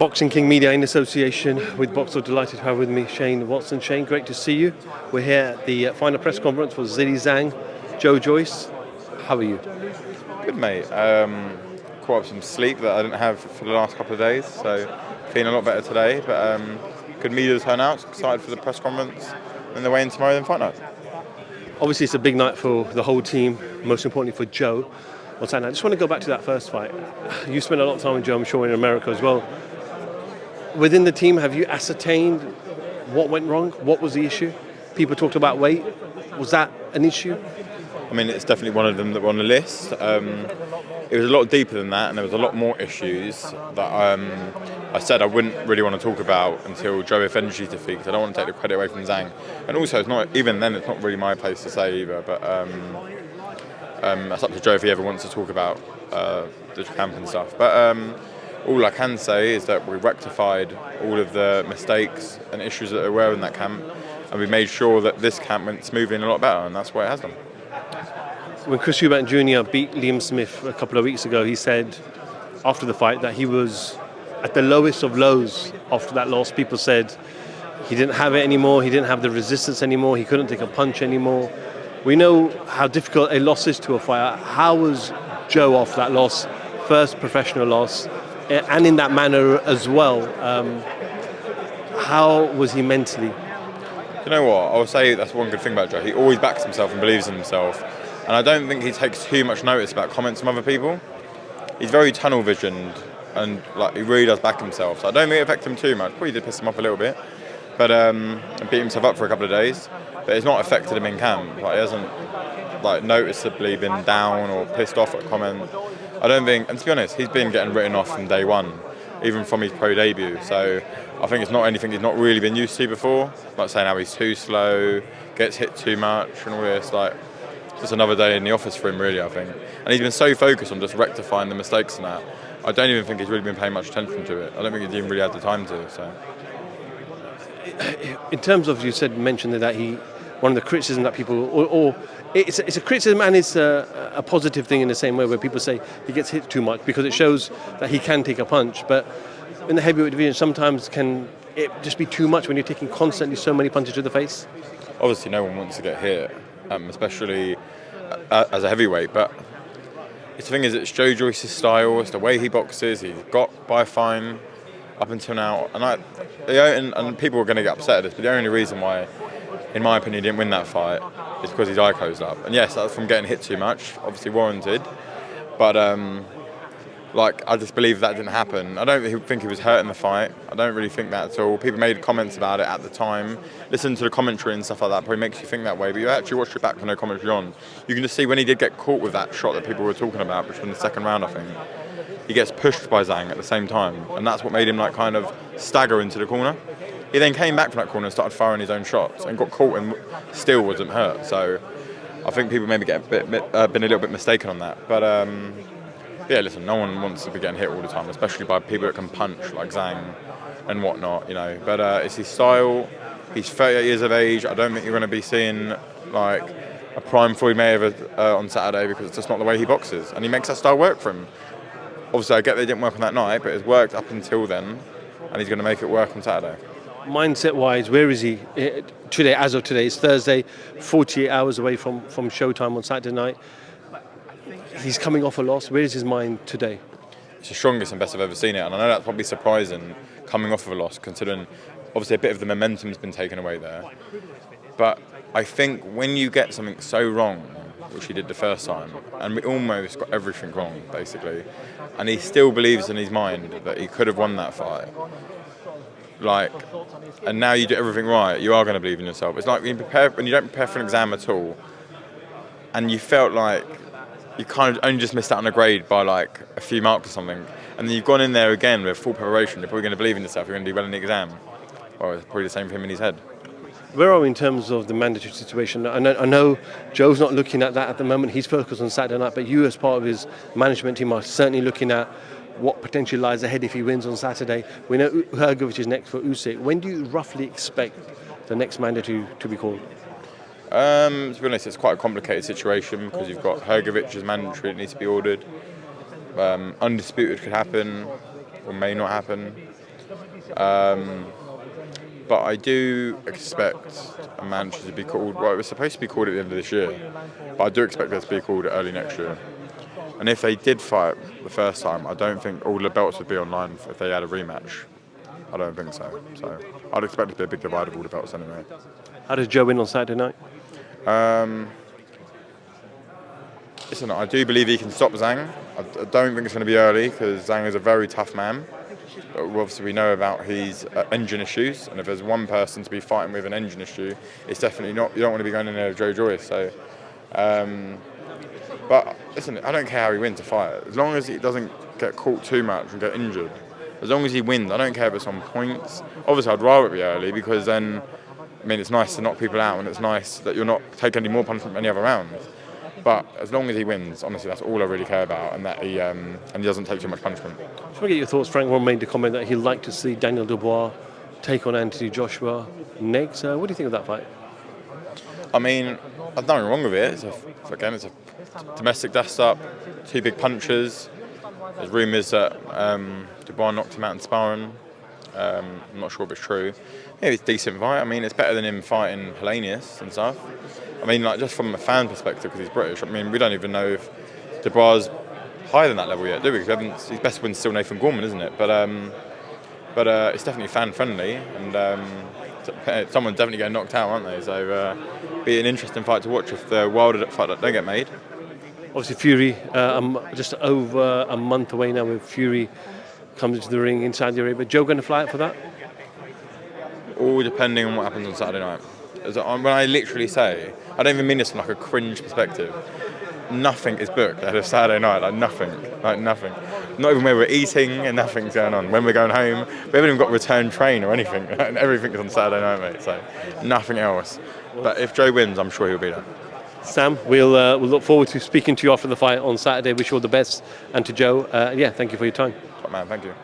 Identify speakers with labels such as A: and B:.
A: Boxing King Media in association with Boxer. Delighted to have with me Shane Watson. Shane, great to see you. We're here at the final press conference for ZHANG. Joyce, how are you?
B: Good, mate. Caught up some sleep that I didn't have for the last couple of days, so feeling a lot better today. But good media turnout. Excited for the press conference and the way in tomorrow then fight night.
A: Obviously, it's a big night for the whole team. Most importantly for Joe. I just want to go back to that first fight. You spent a lot of time with Joe, I'm sure, in America as well. Within the team, have you ascertained what went wrong? What was the issue? People talked about weight. Was that an issue?
B: I mean, it's definitely one of them that were on the list. It was a lot deeper than that, and there was a lot more issues that I said I wouldn't really want to talk about until Joe defends his defeat, because I don't want to take the credit away from Zhang. And also, it's not even then. It's not really my place to say either. But that's up to Joe if he ever wants to talk about the camp and stuff. But all I can say is that we rectified all of the mistakes and issues that there were in that camp, and we made sure that this camp went smoothly and a lot better, and that's what it has done.
A: When Chris Eubank Jr. beat Liam Smith a couple of weeks ago, he said after the fight that he was at the lowest of lows after that loss. People said he didn't have it anymore, he didn't have the resistance anymore, he couldn't take a punch anymore. We know how difficult a loss is to a fighter. How was Joe after that loss, first professional loss, and in that manner as well? How was he mentally?
B: You know what? I would say that's one good thing about Joe. He always backs himself and believes in himself. And I don't think he takes too much notice about comments from other people. He's very tunnel visioned and he really does back himself. So I don't think it affected him too much. Probably did piss him off a little bit. But and beat himself up for a couple of days. But it's not affected him in camp. He hasn't noticeably been down or pissed off at comment. I don't think, and to be honest, he's been getting written off from day one, even from his pro debut. So I think it's not anything he's not really been used to before. Like saying how he's too slow, gets hit too much and all this. Just another day in the office for him, really, I think. And he's been so focused on just rectifying the mistakes and that. I don't even think he's really been paying much attention to it. I don't think he's even really had the time to. So,
A: in terms of, you mentioned that one of the criticism that people, or it's a criticism and it's a positive thing in the same way, where people say he gets hit too much because it shows that he can take a punch. But in the heavyweight division, sometimes can it just be too much when you're taking constantly so many punches to the face?
B: Obviously, no one wants to get hit. Especially as a heavyweight, but the thing is, it's Joe Joyce's style, it's the way he boxes. He's got by fine up until now, and people are going to get upset at this, but the only reason why, in my opinion, he didn't win that fight is because his eye closed up. And yes, that's from getting hit too much, obviously warranted, but I just believe that didn't happen. I don't think he was hurt in the fight. I don't really think that at all. People made comments about it at the time. Listen to the commentary and stuff like that probably makes you think that way, but you actually watch it back with no commentary on. You can just see when he did get caught with that shot that people were talking about, which was in the second round, I think. He gets pushed by Zhang at the same time, and that's what made him kind of stagger into the corner. He then came back from that corner and started firing his own shots and got caught and still wasn't hurt. So I think people maybe been a little bit mistaken on that. But yeah, listen, no one wants to be getting hit all the time, especially by people that can punch like Zhang and whatnot, But it's his style. He's 38 years of age. I don't think you're going to be seeing a prime Floyd Mayweather on Saturday, because it's just not the way he boxes, and he makes that style work for him. Obviously, I get they didn't work on that night, but it's worked up until then, and he's going to make it work on Saturday.
A: Mindset-wise, where is he today? As of today, it's Thursday, 48 hours away from showtime on Saturday night. He's coming off a loss. Where is his mind today?
B: It's the strongest and best I've ever seen it, and I know that's probably surprising coming off of a loss, considering obviously a bit of the momentum's been taken away there. But I think when you get something so wrong, which he did the first time, and we almost got everything wrong, basically, and he still believes in his mind that he could have won that fight, and now you do everything right, you are going to believe in yourself. It's like when you don't prepare for an exam at all, and you felt like you kind of only just missed out on a grade by a few marks or something, and then you've gone in there again with full preparation, you're probably going to believe in yourself, you're going to do well in the exam. Well, it's probably the same for him in his head.
A: Where are we in terms of the mandatory situation? I know Joe's not looking at that at the moment. He's focused on Saturday night, but you, as part of his management team, are certainly looking at what potentially lies ahead if he wins on Saturday. We know Hrgovic is next for Usyk. When do you roughly expect the next mandatory to be called?
B: To be honest, it's quite a complicated situation, because you've got Hrgovic as mandatory, it needs to be ordered. Undisputed could happen, or may not happen. But I do expect a match to be called. Well, it was supposed to be called at the end of this year, but I do expect it to be called early next year. And if they did fight the first time, I don't think all the belts would be online if they had a rematch. I don't think so. So I'd expect it to be a big divide of all the belts anyway.
A: How does Joe win on Saturday night?
B: Listen, I do believe he can stop Zhang. I don't think it's going to be early because Zhang is a very tough man. But obviously, we know about his engine issues, and if there's one person to be fighting with an engine issue, it's definitely not. You don't want to be going in there with Joyce. So, but listen, I don't care how he wins a fight, as long as he doesn't get caught too much and get injured. As long as he wins, I don't care if it's on points. Obviously, I'd rather it be early because then, I mean, it's nice to knock people out, and it's nice that you're not taking any more punishment any other rounds. But as long as he wins, honestly, that's all I really care about, and that he doesn't take too much punishment.
A: I just want to get your thoughts. Frank Warren made the comment that he'd like to see Daniel Dubois take on Anthony Joshua next. What do you think of that fight?
B: I mean, I've nothing wrong with it. It's a domestic dust-up, two big punches. There's rumours that Dubois knocked him out in sparring. I'm not sure if it's true. Maybe it's a decent fight. I mean, it's better than him fighting Hellenius and stuff. I mean, like, just from a fan perspective, because he's British. I mean, we don't even know if Dubois is higher than that level yet, do we? Because his best win's still Nathan Gorman, isn't it? But it's definitely fan-friendly, and someone's definitely getting knocked out, aren't they? So be an interesting fight to watch if the Wilder fight don't get made.
A: Obviously, Fury, just over a month away now when Fury comes into the ring in Saudi Arabia. Joe going to fly out for that?
B: All depending on what happens on Saturday night. When I literally say, I don't even mean this from like a cringe perspective, nothing is booked ahead of Saturday night, like nothing. Not even where we're eating, and nothing's going on. When we're going home, we haven't even got a return train or anything. Everything is on Saturday night, mate, so nothing else. But if Joe wins, I'm sure he'll be there.
A: Sam, we'll look forward to speaking to you after the fight on Saturday. Wish you all the best, and to Joe, thank you for your time.
B: Top man, thank you.